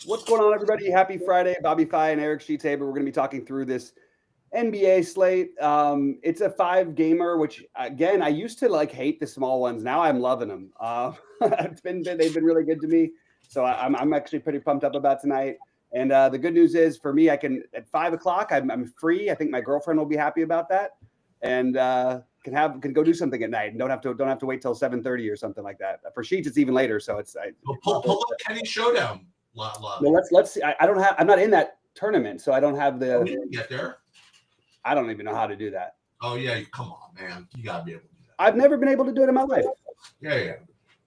What's going on, everybody? Happy Friday. Bobby Fi and Eric Sheetaber. We're going to be talking through this NBA slate. It's a 5-gamer, which, again, I used to hate the small ones. Now I'm loving them. They've been really good to me. So I'm actually pretty pumped up about tonight. And the good news is for me, I can at 5 o'clock, I'm free. I think my girlfriend will be happy about that. And can go do something at night and don't have to wait till 7:30 or something like that. For Sheets, it's even later. So it's pull up Kenny Showdown. Well, let's see. I'm not in that tournament, so I don't have the. Oh, you didn't get there. I don't even know how to do that. Oh yeah, come on, man, you gotta be able to do that. I've never been able to do it in my life. Yeah.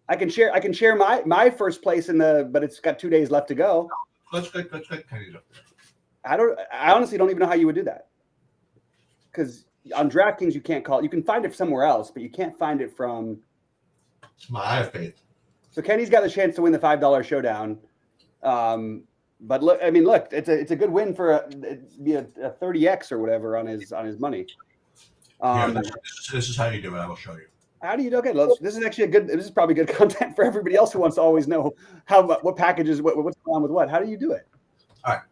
I can share my first place but it's got 2 days left to go. Let's get Kenny's up there. I honestly don't even know how you would do that. Because on DraftKings you can't call it. You can find it somewhere else, but you can't find it from. I have faith. So Kenny's got a chance to win the $5 showdown. But look, it's a good win for a 30x or whatever on his money. This is how you do it. I will show you. How do you do it? This is actually this is probably good content for everybody else who wants to always know what packages, what's going on with what. How do you do it? All right.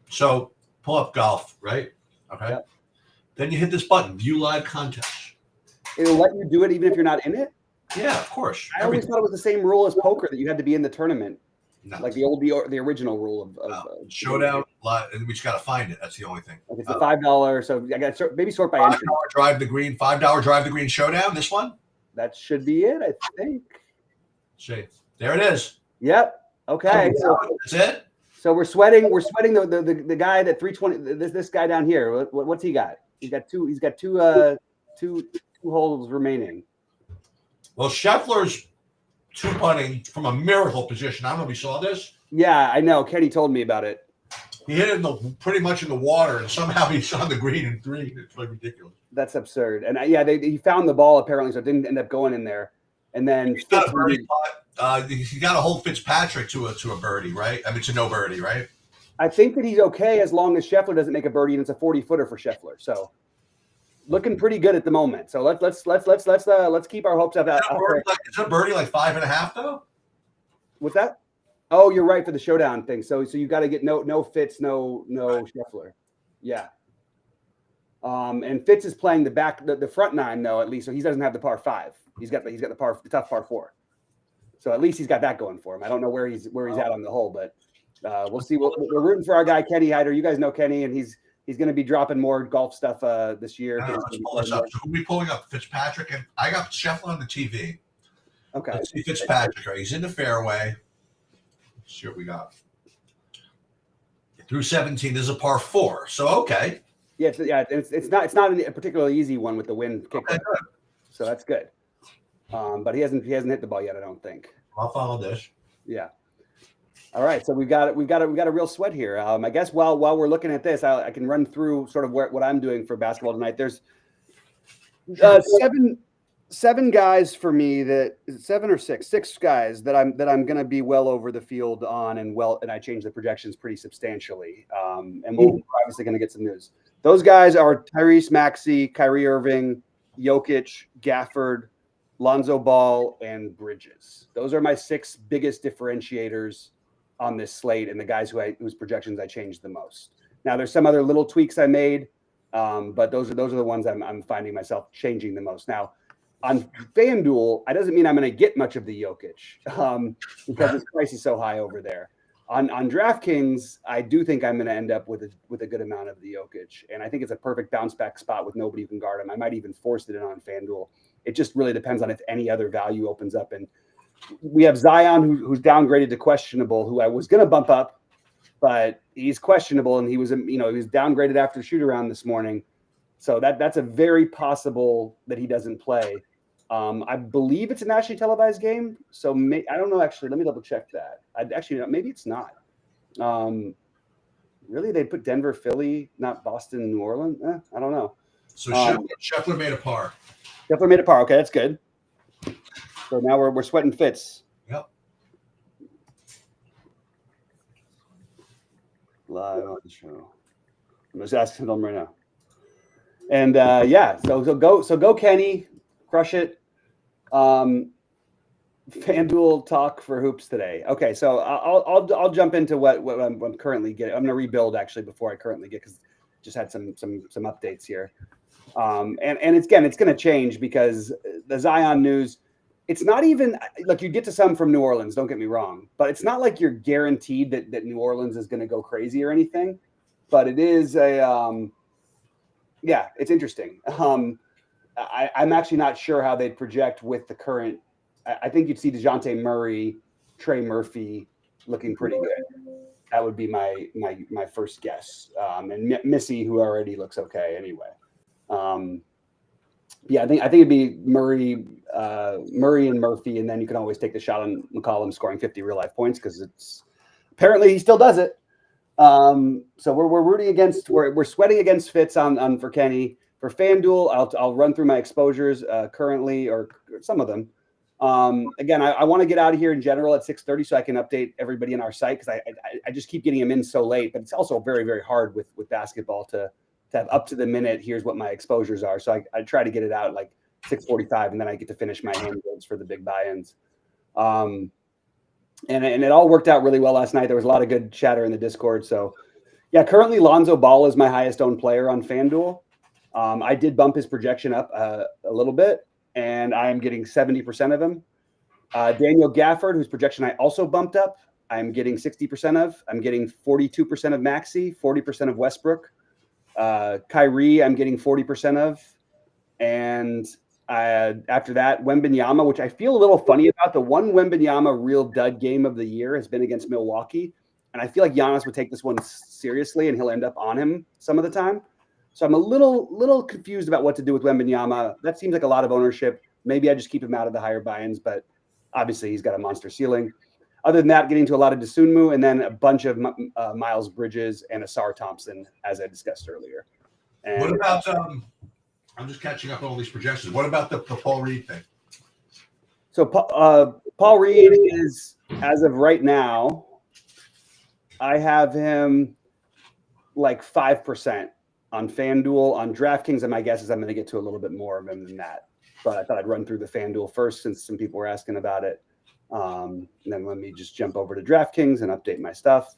So pull up golf, right? Okay. Yep. Then you hit this button, view live contest. It'll let you do it even if you're not in it? Yeah, of course. I always thought it was the same rule as poker, that you had to be in the tournament. No. Like the original rule of showdown. We just got to find it. That's the only thing. Like it's the $5. So I got maybe sort by entry. Drive the green. $5 drive the green showdown. This one. That should be it, I think. See, there it is. Yep. Okay. So that's it. So we're sweating the guy that 320. This guy down here. What's he got? He's got two holes remaining. Well, Scheffler's two-putting from a miracle position. I don't know if you saw this. Yeah, I know. Kenny told me about it. He hit it pretty much in the water, and somehow he's on the green in 3. It's like ridiculous. That's absurd. And he found the ball apparently, so it didn't end up going in there. And then he's got a birdie putt. He got to hold Fitzpatrick to a birdie, right? I mean, to no birdie, right? I think that he's okay as long as Scheffler doesn't make a birdie, and it's a 40-footer for Scheffler. So looking pretty good at the moment. So let's keep our hopes up. Is it a birdie like 5.5 though? What's that? Oh, you're right for the showdown thing. So you got to get no Fitz, no Scheffler. Yeah. And Fitz is playing the front 9 though, at least, so he doesn't have the par 5. He's got the tough par 4. So at least he's got that going for him. I don't know where he's at on the hole, but we'll see. We're rooting for our guy Kenny Hyder. You guys know Kenny, and he's going to be dropping more golf stuff this year. Let's pull this up. So who are we pulling up? Fitzpatrick, and I got Scheffler on the TV. Okay. Let's see Fitzpatrick. Right? He's in the fairway. Let's see what we got. Through 17, this is a par 4. So okay. Yeah, it's not a particularly easy one with the wind kick. Okay, so that's good. But he hasn't hit the ball yet, I don't think. I'll follow this. Yeah. All right, so we've got a real sweat here. I guess while we're looking at this, I can run through sort of what I'm doing for basketball tonight. There's seven guys for me six guys that I'm going to be well over the field on, and I changed the projections pretty substantially. And we're obviously going to get some news. Those guys are Tyrese Maxey, Kyrie Irving, Jokic, Gafford, Lonzo Ball, and Bridges. Those are my 6 biggest differentiators on this slate, and the guys whose projections I changed the most. Now, there's some other little tweaks I made, but those are the ones I'm finding myself changing the most. Now, on FanDuel, it doesn't mean I'm going to get much of the Jokic because his price is so high over there. On DraftKings, I do think I'm going to end up with a good amount of the Jokic, and I think it's a perfect bounce back spot with nobody who can guard him. I might even force it in on FanDuel. It just really depends on if any other value opens up. And we have Zion, who's downgraded to questionable, who I was going to bump up, but he's questionable, and he was downgraded after shoot around this morning. So that's a very possible that he doesn't play. I believe it's a nationally televised game, so I don't know. Actually, let me double check that. Maybe it's not. Really, they put Denver, Philly, not Boston, New Orleans. I don't know. So Scheffler made a par. Scheffler made a par. Okay, that's good. So now we're sweating Fitz. Yep. Live on the show. I'm just asking them right now. And so go Kenny, crush it. FanDuel talk for hoops today. Okay, so I'll jump into what I'm currently getting. I'm going to rebuild actually before I currently get, because just had some updates here. And it's going to change because the Zion news. It's not even like you get to some from New Orleans. Don't get me wrong, but it's not like you're guaranteed that New Orleans is going to go crazy or anything. But it is yeah, it's interesting. I'm actually not sure how they'd project with the current. I think you'd see DeJounte Murray, Trey Murphy looking pretty good. That would be my first guess. And Missy, who already looks okay anyway. Yeah, I think it'd be Murray and Murphy, and then you can always take the shot on McCollum scoring 50 real life points because it's apparently he still does it. So we're rooting against, we're sweating against Fitz on for Kenny. For FanDuel, I'll run through my exposures currently, or some of them. Again, I want to get out of here in general at 6:30 so I can update everybody in our site, because I just keep getting them in so late. But it's also very, very hard with basketball to have up to the minute. Here's what my exposures are. So I try to get it out like 6:45, and then I get to finish my hand builds for the big buy-ins. And it all worked out really well last night. There was a lot of good chatter in the Discord. So yeah, currently Lonzo Ball is my highest owned player on FanDuel. I did bump his projection up a little bit, and I am getting 70% of him. Daniel Gafford, whose projection I also bumped up, I'm getting 60% of. I'm getting 42% of Maxey, 40% of Westbrook. Kyrie, I'm getting 40% of. And after that, Wembanyama, which I feel a little funny about. The one Wembanyama real dud game of the year has been against Milwaukee. And I feel like Giannis would take this one seriously, and he'll end up on him some of the time. So I'm a little confused about what to do with Wembanyama. That seems like a lot of ownership. Maybe I just keep him out of the higher buy-ins, but obviously he's got a monster ceiling. Other than that, getting to a lot of Dosunmu, and then a bunch of Miles Bridges and Asar Thompson, as I discussed earlier. And what about I'm just catching up on all these projections. What about the Paul Reed thing? So Paul Reed is, as of right now, I have him like 5% on FanDuel. On DraftKings, and my guess is I'm going to get to a little bit more of him than that. But I thought I'd run through the FanDuel first, since some people were asking about it. And then let me just jump over to DraftKings and update my stuff.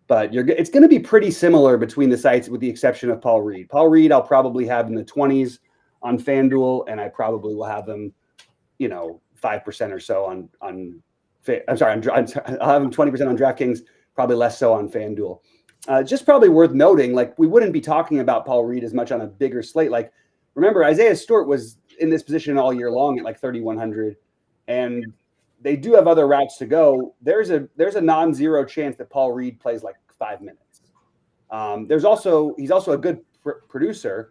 But it's going to be pretty similar between the sites, with the exception of Paul Reed. Paul Reed, I'll probably have in the 20s on FanDuel, and I probably will have him, 5% or so on. I'm sorry, I'll have him 20% on DraftKings, probably less so on FanDuel. Just probably worth noting, like, we wouldn't be talking about Paul Reed as much on a bigger slate. Like, remember, Isaiah Stewart was in this position all year long at like 3,100, and they do have other routes to go. There's a non-zero chance that Paul Reed plays like 5 minutes. He's also a good producer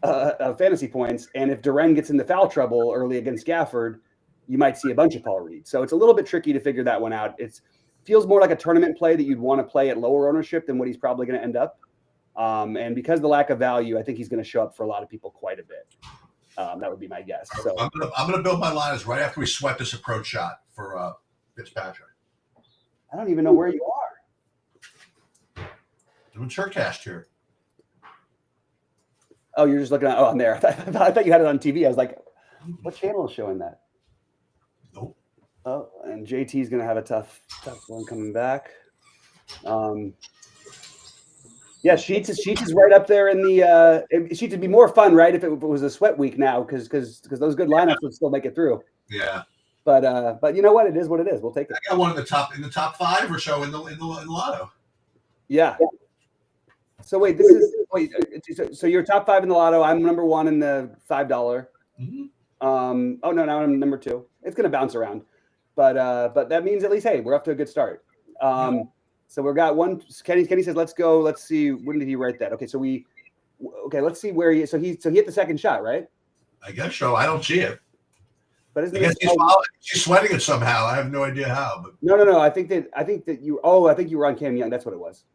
of fantasy points, and if Duren gets into foul trouble early against Gafford, you might see a bunch of Paul Reed. So it's a little bit tricky to figure that one out. It feels more like a tournament play that you'd want to play at lower ownership than what he's probably going to end up. And because of the lack of value, I think he's going to show up for a lot of people quite a bit. That would be my guess. So I'm gonna build my lineups right after we sweat this approach shot for Fitzpatrick. I don't even know where you are. Doing Churcast here. Oh, you're just looking at. Oh, I'm there. I thought you had it on TV. I was like, what channel is showing that? Nope. Oh, and JT's gonna have a tough one coming back. Yeah, Sheets is right up there in the Sheets would be more fun, right, if it was a sweat week now, because those good lineups would still make it through. Yeah. But you know what? It is what it is. We'll take it. I got one in the top 5 or so in the lotto. Yeah. So wait, so you're top 5 in the lotto. I'm number 1 in the $5. Mm-hmm. Oh no, now I'm number 2. It's gonna bounce around, but that means at least, hey, we're off to a good start. So we've got one. Kenny says, let's go. Let's see. When did he write that? Okay, so let's see where he is. So he hit the second shot, right? I guess so. I don't see it. But I guess he's sweating it somehow. I have no idea how. But no. I think that you. Oh, I think you were on Cam Young. That's what it was.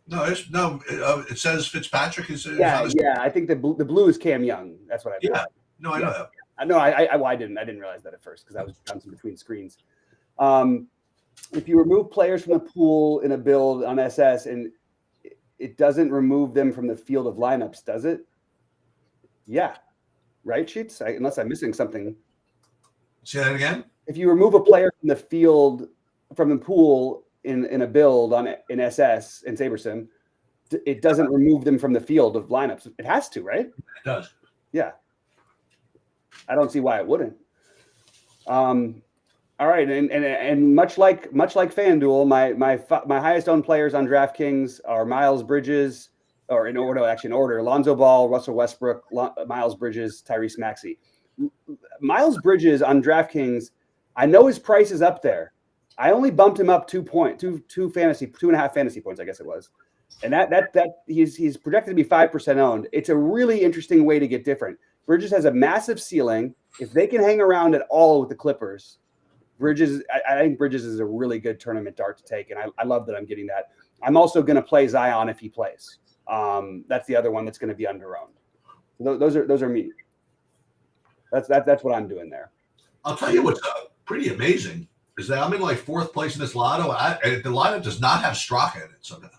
No, it says Fitzpatrick is. Yeah. I think the blue is Cam Young. That's what I. Yeah. No, I know that. No, I didn't realize that at first, because I was bouncing between screens. If you remove players from the pool in a build on SS, and it doesn't remove them from the field of lineups, does it? Yeah. Right, Sheets? Unless I'm missing something. Say that again. If you remove a player from the field, from the pool in a build in SS in SaberSim, it doesn't remove them from the field of lineups. It has to, right? It does. Yeah. I don't see why it wouldn't. All right, and much like FanDuel, my highest owned players on DraftKings are Miles Bridges, or in order: Lonzo Ball, Russell Westbrook, Miles Bridges, Tyrese Maxey. Miles Bridges on DraftKings, I know his price is up there. I only bumped him up 2.5 fantasy points, I guess it was, and that he's projected to be 5% owned. It's a really interesting way to get different. Bridges has a massive ceiling. If they can hang around at all with the Clippers, I think Bridges is a really good tournament dart to take, and I love that I'm getting that. I'm also going to play Zion if he plays. That's the other one that's going to be under-owned. Those are me. That's what I'm doing there. I'll tell you what's pretty amazing is that I'm in like 4th place in this lotto. The lineup does not have Straka in it somehow.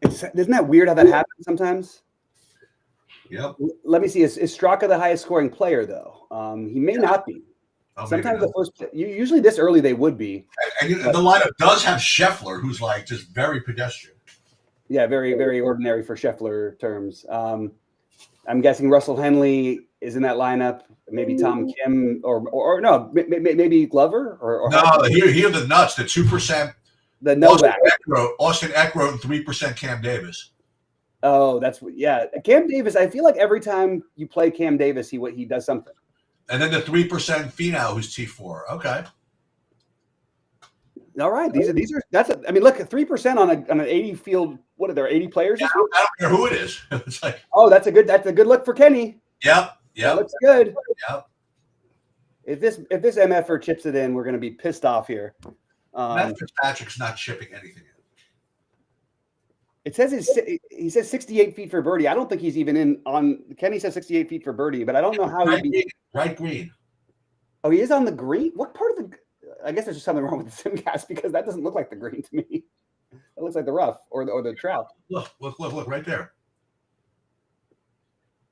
Isn't that weird how that happens sometimes? Yep. Let me see. Is Straka the highest scoring player though? He may not be. Oh, sometimes the first, usually this early they would be. And the lineup does have Scheffler, who's like just very pedestrian. Yeah, very, very ordinary for Scheffler terms. I'm guessing Russell Henley is in that lineup. Maybe Tom Kim or no, maybe Glover or no. Here are the nuts. The 2%. The Novak. Austin Eckroat and 3% Cam Davis. Oh, Cam Davis. I feel like every time you play Cam Davis, he does something. And then the 3% Finau, who's T4. Okay. All right. Look, 3% on an 80 field. What are there? 80 players? Yeah, I don't care who it is. It's like, oh, that's a good look for Kenny. Yep. That looks good. Yep. If this MFer chips it in, we're going to be pissed off here. Matt Fitzpatrick's not chipping anything in. It says he says 68 feet for birdie. I don't think he's even in on. Kenny says 68 feet for birdie, but I don't know how right green. Oh, he is on the green. What part of the? I guess there's just something wrong with the SimCast because that doesn't look like the green to me. It looks like the rough or the trout. Look right there.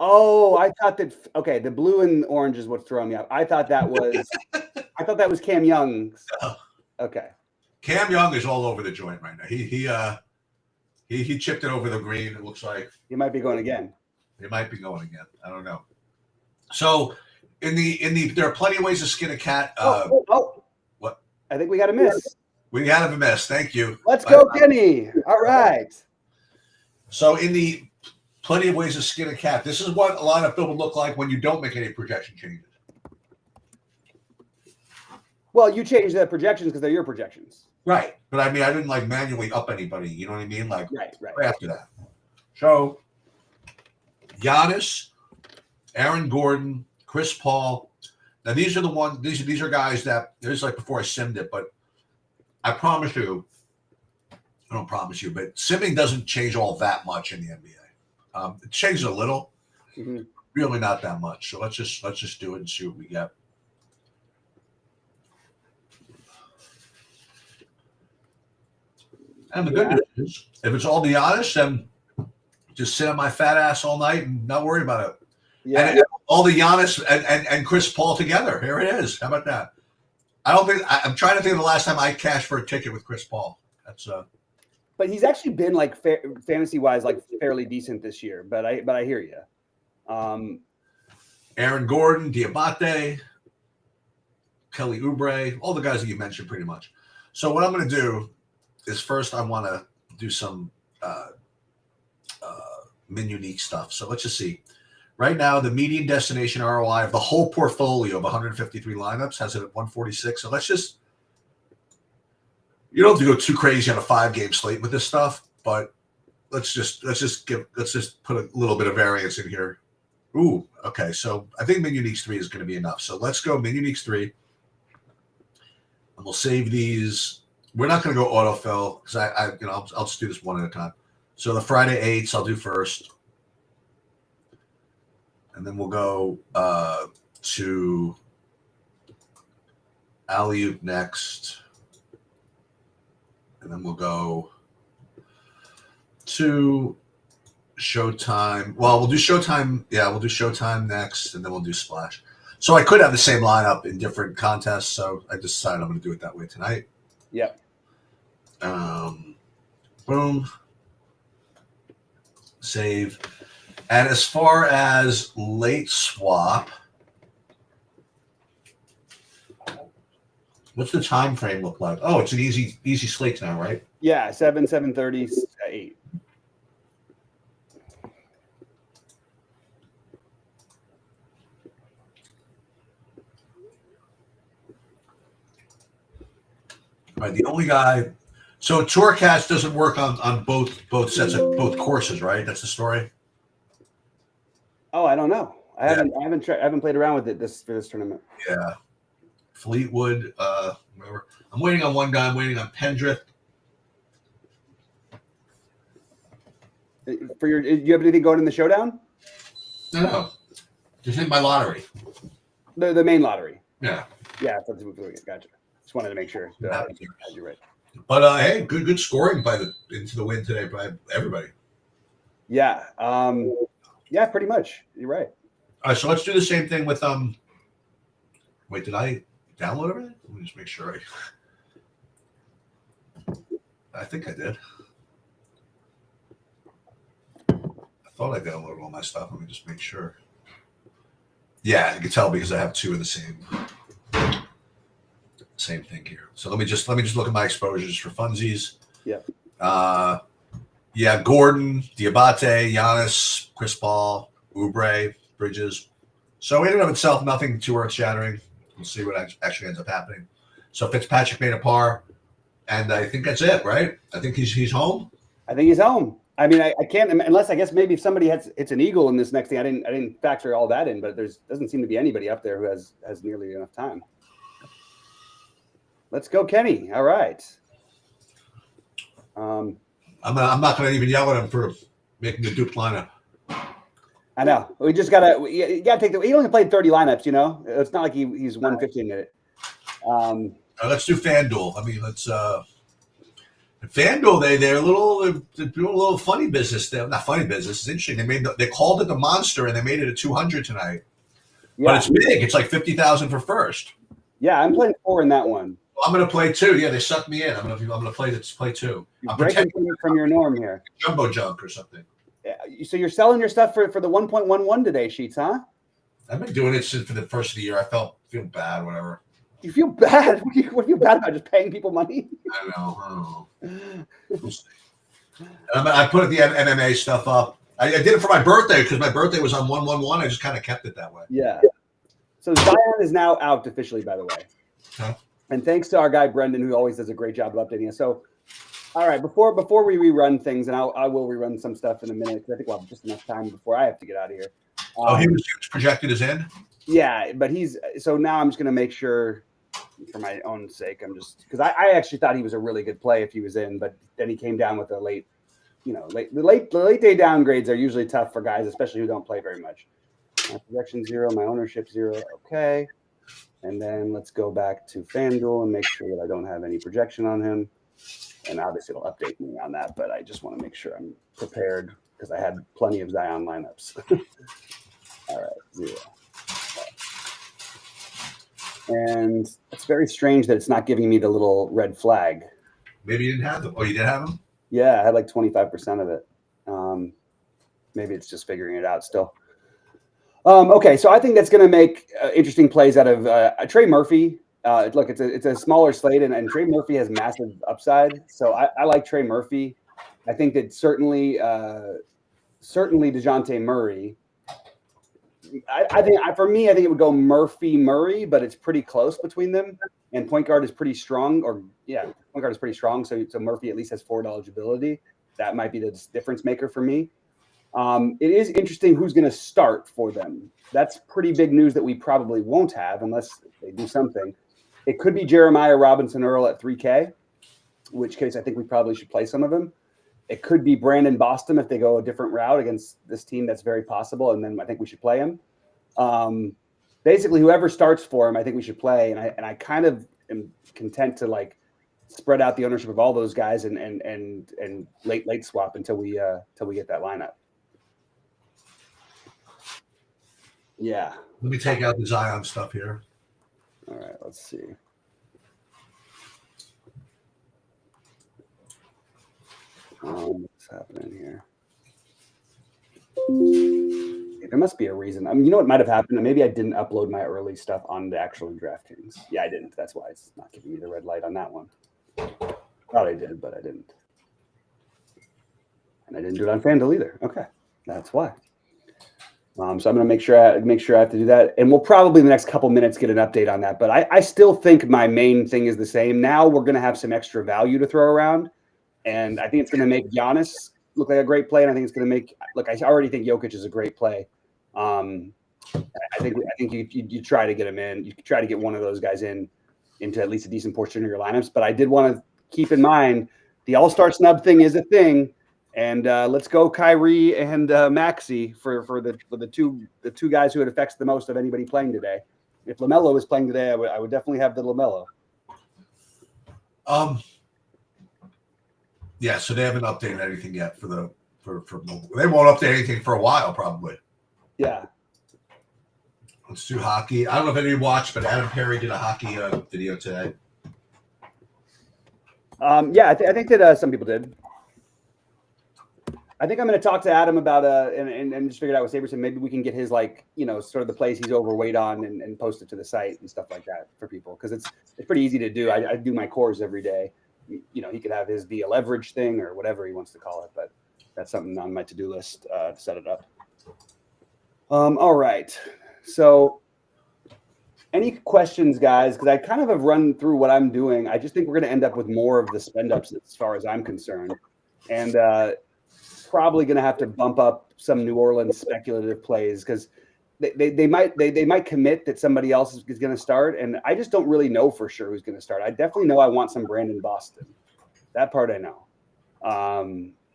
Oh, I thought that. Okay, the blue and orange is what's throwing me off. I thought that was Cam Young's. Oh. Okay. Cam Young is all over the joint right now. He chipped it over the green. It looks like he might be going again. He might be going again. I don't know. So in the there are plenty of ways to skin a cat. What? I think we got a miss. We got a miss. Thank you. Let's go, Kenny. All right. So in the plenty of ways to skin a cat, this is what a lineup build would look like when you don't make any projection changes. Well, you change the projections because they're your projections. Right. But I mean, I didn't like manually up anybody. You know what I mean? Like right. After that. So Giannis, Aaron Gordon, Chris Paul. Now these are the ones. These are guys that this is like before I simmed it, but I promise you, I don't promise you, but simming doesn't change all that much in the NBA. It changes a little, really not that much. So let's just do it and see what we get. And the good news is, if it's all Giannis, then just sit on my fat ass all night and not worry about it. Yeah. And all the Giannis and Chris Paul together. Here it is. How about that? I'm trying to think of the last time I cashed for a ticket with Chris Paul. That's But he's actually been like fantasy wise, like fairly decent this year. But I hear you. Aaron Gordon, Diabate, Kelly Oubre, all the guys that you mentioned pretty much. So what I'm going to do is first I want to do some min unique stuff. So let's just see. Right now, the median destination ROI of the whole portfolio of 153 lineups has it at 146. So let's just, you don't have to go too crazy on a 5-game slate with this stuff, but let's just put a little bit of variance in here. Ooh, okay. So I think min uniques 3 is going to be enough. So let's go min uniques 3, and we'll save these. We're not going to go autofill because I'll just do this one at a time. So the Friday 8s I'll do first. And then we'll go to Alley-oop next. And then we'll go to Showtime. Well, we'll do Showtime. Yeah, we'll do Showtime next, and then we'll do Splash. So I could have the same lineup in different contests. So I decided I'm going to do it that way tonight. Yep. Boom. Save. And as far as late swap, what's the time frame look like? Oh, it's an easy slate now, right? Yeah, 7:30, 8. Right. The only guy. So Tourcast doesn't work on both sets of both courses, right? That's the story. Oh, I don't know. I haven't played around with it for this tournament. Yeah. Fleetwood, whatever. I'm waiting on one guy. I'm waiting on Pendrith. Do you have anything going in the showdown? No. Just hit my lottery. The main lottery. Yeah. Yeah, gotcha. Just wanted to make sure. You're right. But hey, good scoring into the win today by everybody. Yeah. Yeah, pretty much. You're right. All right, so let's do the same thing with Wait, did I download everything? Let me just make sure. I think I did. I thought I downloaded all my stuff. Let me just make sure. Yeah, you can tell because I have two of the same thing here. So let me just look at my exposures for funsies. Yeah. Yeah, Gordon, Diabate, Giannis, Chris Paul, Oubre, Bridges. So in and of itself, nothing too earth-shattering. We'll see what actually ends up happening. So Fitzpatrick made a par, and I think that's it, right? I think he's home. I think he's home. I mean, I can't unless I guess maybe if somebody it's an eagle in this next thing. I didn't factor all that in, but doesn't seem to be anybody up there who has nearly enough time. Let's go, Kenny. All right. I'm not going to even yell at him for making the Duke lineup. I know. We just gotta take he only played 30 lineups. You know, it's not like he's 115 in it. Let's do FanDuel. I mean, let's FanDuel. They're doing a little funny business. They're not funny business. It's interesting. They called it the Monster and they made it a 200 tonight. Yeah. But it's big. It's like 50,000 for first. Yeah, I'm playing 4 in that one. I'm going to play 2. Yeah, they sucked me in. I'm going to play 2. You're breaking from your norm here. Jumbo junk or something. Yeah, so you're selling your stuff for the 1.11 today, Sheets, huh? I've been doing it since for the first of the year. I feel bad, whatever. You feel bad? What do you feel bad about? Just paying people money? I know. I put the MMA stuff up. I did it for my birthday because my birthday was on 1/11. I just kind of kept it that way. Yeah. So Zion is now out officially, by the way. Huh? And thanks to our guy Brendan, who always does a great job of updating us. So, all right, before we rerun things, and I will rerun some stuff in a minute because I think we'll have just enough time before I have to get out of here. He was projected as in? Yeah, but so now I'm just going to make sure for my own sake. I'm just because I actually thought he was a really good play if he was in, but then he came down with a late day downgrades are usually tough for guys, especially who don't play very much. My projection 0, my ownership 0. Okay. And then let's go back to FanDuel and make sure that I don't have any projection on him. And obviously it'll update me on that, but I just want to make sure I'm prepared because I had plenty of Zion lineups. All right, 0. And it's very strange that it's not giving me the little red flag. Maybe you didn't have them. Oh, you did have them? Yeah, I had like 25% of it. Maybe it's just figuring it out still. Okay, so I think that's going to make interesting plays out of Trey Murphy. Look, it's a smaller slate, and Trey Murphy has massive upside. So I like Trey Murphy. I think that certainly DeJounte Murray. I think it would go Murphy, but it's pretty close between them. And point guard is pretty strong, point guard is pretty strong. So Murphy at least has forward eligibility. That might be the difference maker for me. It is interesting who's going to start for them. That's pretty big news that we probably won't have unless they do something. It could be Jeremiah Robinson Earl at 3K, in which case I think we probably should play some of them. It could be Brandon Boston if they go a different route against this team. That's very possible, and then I think we should play him. Basically, whoever starts for him, I think we should play. And I kind of am content to like spread out the ownership of all those guys and late swap until we get that lineup. Yeah. Let me take out the Zion stuff here. All right, let's see. What's happening here? There must be a reason. I mean, you know what might have happened? Maybe I didn't upload my early stuff on the actual DraftKings. Yeah, I didn't. That's why it's not giving me the red light on that one. Thought I did, but I didn't. And I didn't do it on FanDuel either. Okay, that's why. So I'm going to make sure I have to do that, and we'll probably in the next couple minutes get an update on that. But I still think my main thing is the same. Now we're going to have some extra value to throw around, and I think it's going to make Giannis look like a great play, and I think it's going to make I already think Jokic is a great play. I think you try to get him in. You try to get one of those guys into at least a decent portion of your lineups. But I did want to keep in mind the All-Star snub thing is a thing. And let's go Kyrie and Maxey for the two guys who it affects the most of anybody playing today. If LaMelo was playing today, I would definitely have the LaMelo. Yeah, so they haven't updated anything yet for they won't update anything for a while probably. Yeah. Let's do hockey. I don't know if any of you watched, but Adam Perry did a hockey video today. Yeah, I think that some people did. I think I'm going to talk to Adam about and just figure it out with Saberson. Maybe we can get his sort of the plays he's overweight on and post it to the site and stuff like that for people because it's pretty easy to do. I do my cores every day. He could have his be a leverage thing or whatever he wants to call it, but that's something on my to-do list to set it up. All right. So any questions, guys? Because I kind of have run through what I'm doing. I just think we're going to end up with more of the spend ups as far as I'm concerned. And probably going to have to bump up some New Orleans speculative plays because they might commit that somebody else is going to start, and I just don't really know for sure who's going to start. I definitely know I want some Brandon Boston. That part I know.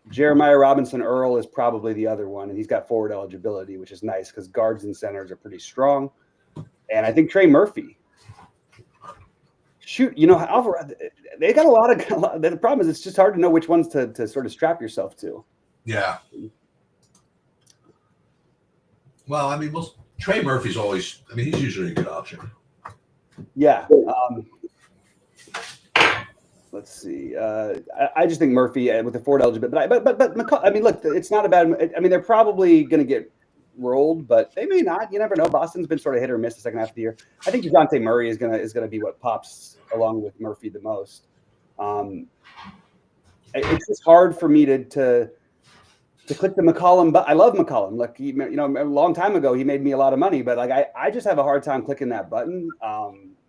Jeremiah Robinson Earl is probably the other one, and he's got forward eligibility, which is nice because guards and centers are pretty strong. And I think Trey Murphy. Shoot, Alvarado, they got a lot of. The problem is it's just hard to know which ones to sort of strap yourself to. Yeah. Well, I mean, Trey Murphy's always. I mean, he's usually a good option. Yeah. Let's see. I just think Murphy with the forward eligibility, but I mean, look, it's not a bad. I mean, they're probably going to get rolled, but they may not. You never know. Boston's been sort of hit or miss the second half of the year. I think DeJounte Murray is gonna be what pops along with Murphy the most. It's just hard for me to click the McCollum, but I love McCollum. Like a long time ago, he made me a lot of money, but I just have a hard time clicking that button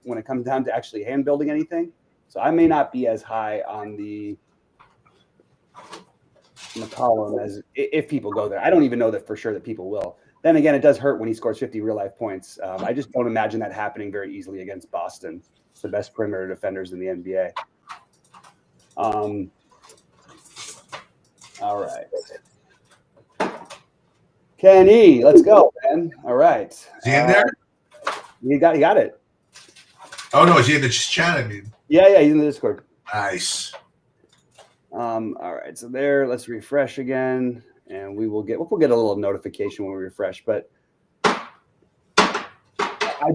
when it comes down to actually hand building anything. So I may not be as high on the McCollum as if people go there. I don't even know that for sure that people will. Then again, it does hurt when he scores 50 real life points. I just don't imagine that happening very easily against Boston. It's the best perimeter defenders in the NBA. All right. Kenny, let's go, man. All right. Is he in there? You got it. Oh no, is he in the chat? I mean. Yeah, he's in the Discord. Nice. All right, so there. Let's refresh again, and we'll get a little notification when we refresh. But I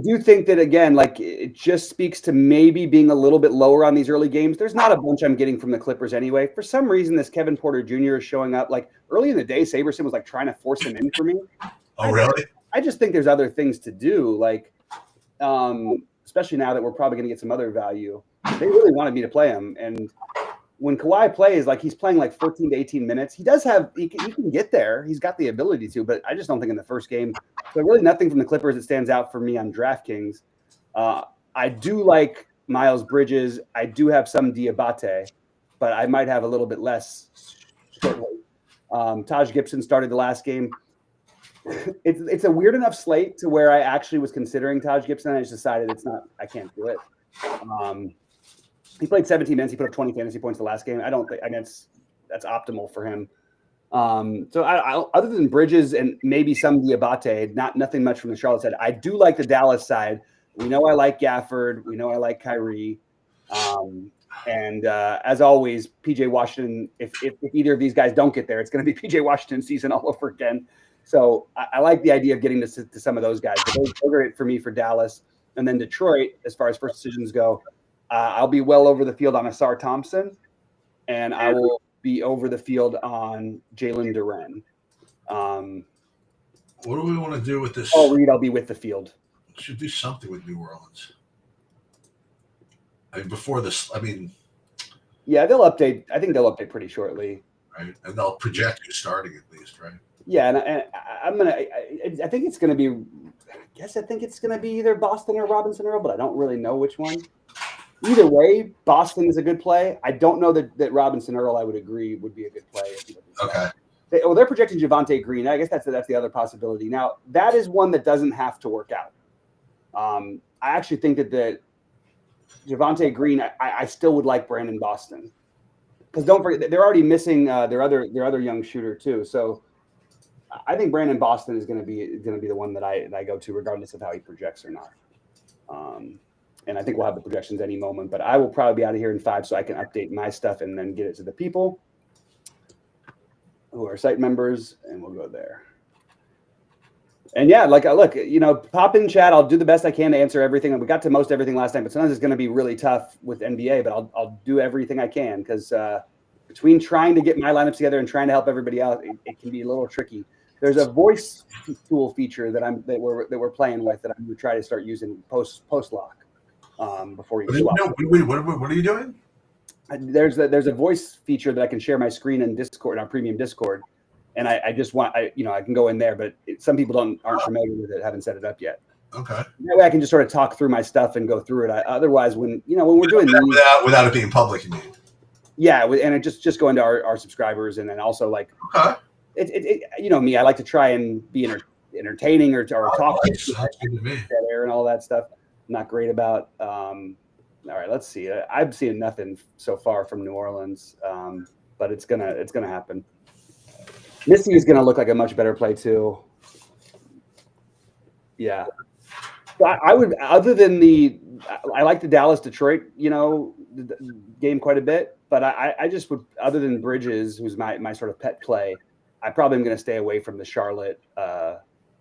do think that again, it just speaks to maybe being a little bit lower on these early games. There's not a bunch I'm getting from the Clippers anyway. For some reason, this Kevin Porter Jr. is showing up. Early in the day, Saberson was trying to force him in for me. Oh, really? I just think there's other things to do, especially now that we're probably going to get some other value. They really wanted me to play him, and when Kawhi plays, he's playing 14 to 18 minutes, he can get there. He's got the ability to, but I just don't think in the first game. So really nothing from the Clippers that stands out for me on DraftKings. I do like Miles Bridges. I do have some Diabate, but I might have a little bit less shortly. Taj Gibson started the last game. It's a weird enough slate to where I actually was considering Taj Gibson. I just decided I can't do it. He played 17 minutes. He put up 20 fantasy points the last game. I don't think that's optimal for him. So other than Bridges and maybe some Diabate, nothing much from the Charlotte side. I do like the Dallas side. We know I like Gafford. We know I like Kyrie. And as always, PJ Washington, if either of these guys don't get there, it's going to be PJ Washington season all over again. So I like the idea of getting to some of those guys. But those are it for me for Dallas. And then Detroit, as far as first decisions go, I'll be well over the field on Asar Thompson, and I will be over the field on Jalen Duren. What do we want to do with this? Oh, Reed, I'll be with the field. Should do something with New Orleans. I mean, before this, I mean, yeah, they'll update. I think they'll update pretty shortly, right? And they'll project you starting at least, right? Yeah, and I'm gonna. I think it's gonna be. I think it's gonna be either Boston or Robinson Earl, but I don't really know which one. Either way, Boston is a good play. I don't know that Robinson Earl, I would agree, would be a good play. Okay. They're projecting Javonte Green. I guess that's the other possibility. Now, that is one that doesn't have to work out. I actually think that Javonte Green, I still would like Brandon Boston, because don't forget they're already missing their other young shooter too. So I think Brandon Boston is going to be the one that I go to, regardless of how he projects or not. And I think we'll have the projections any moment, but I will probably be out of here in 5 so I can update my stuff and then get it to the people who are site members, and we'll go there. And yeah, look, pop in chat. I'll do the best I can to answer everything. And we got to most everything last time, but sometimes it's going to be really tough with NBA, but I'll do everything I can, because between trying to get my lineups together and trying to help everybody out, it can be a little tricky. There's a voice tool feature that we're playing with that I'm going to try to start using post lock before you swap. What are you doing? There's a voice feature that I can share my screen in Discord, in our premium Discord, and I just want I can go in there, but some people aren't familiar with it, haven't set it up yet. Okay. That way I can just sort of talk through my stuff and go through it. Otherwise, when we're doing without it being public, you mean? Yeah, and it just go into our subscribers, and then also like it me, I like to try and be entertaining or talk and all that stuff. I'm not great about. All right, let's see. I'm seeing nothing so far from New Orleans, but it's gonna happen. Missy is gonna look like a much better play too. Yeah, I would. Other than I like the Dallas-Detroit, game quite a bit, but I just would. Other than Bridges, who's my sort of pet play, I probably am going to stay away from the Charlotte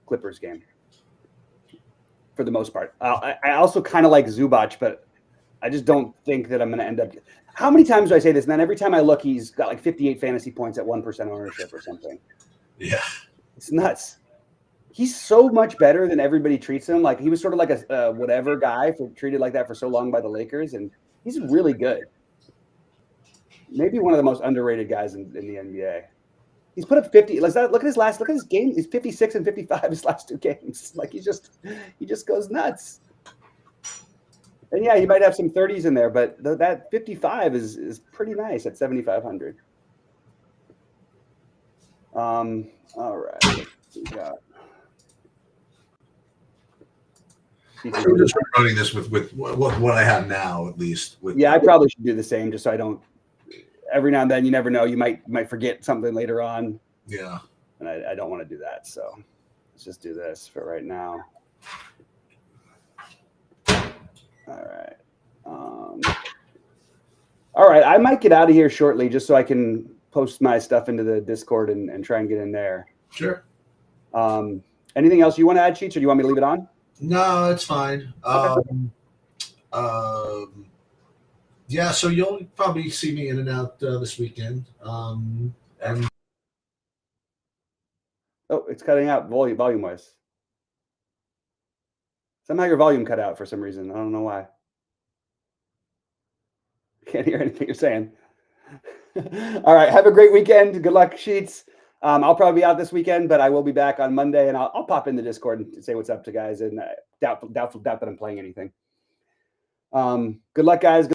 Clippers game for the most part. I also kind of like Zubac, but I just don't think that I'm going to end up. How many times do I say this? And then every time I look, he's got like 58 fantasy points at 1% ownership or something. Yeah, it's nuts. He's so much better than everybody treats him. Like, he was sort of like a whatever guy treated like that for so long by the Lakers, and he's really good. Maybe one of the most underrated guys in the NBA. He's put up 50. Look at his game. He's 56 and 55 his last 2 games. Like, he just goes nuts. And yeah, he might have some 30s in there, but that 55 is pretty nice at 7,500. All right. We got. I'm just running this with what I have now, at least. Yeah, I probably should do the same, just so I don't. Every now and then, you never know. You might forget something later on. Yeah. And I don't want to do that. So let's just do this for right now. All right. All right. I might get out of here shortly, just so I can post my stuff into the Discord and try and get in there. Sure. Anything else you want to add, Cheats, or do you want me to leave it on? No, it's fine. Okay. Yeah, so you'll probably see me in and out this weekend. And it's cutting out volume wise. Somehow your volume cut out for some reason. I don't know why. Can't hear anything you're saying. All right. Have a great weekend. Good luck, Sheets. I'll probably be out this weekend, but I will be back on Monday, and I'll pop in the Discord and say what's up to guys. And doubtful that I'm playing anything. Good luck, guys.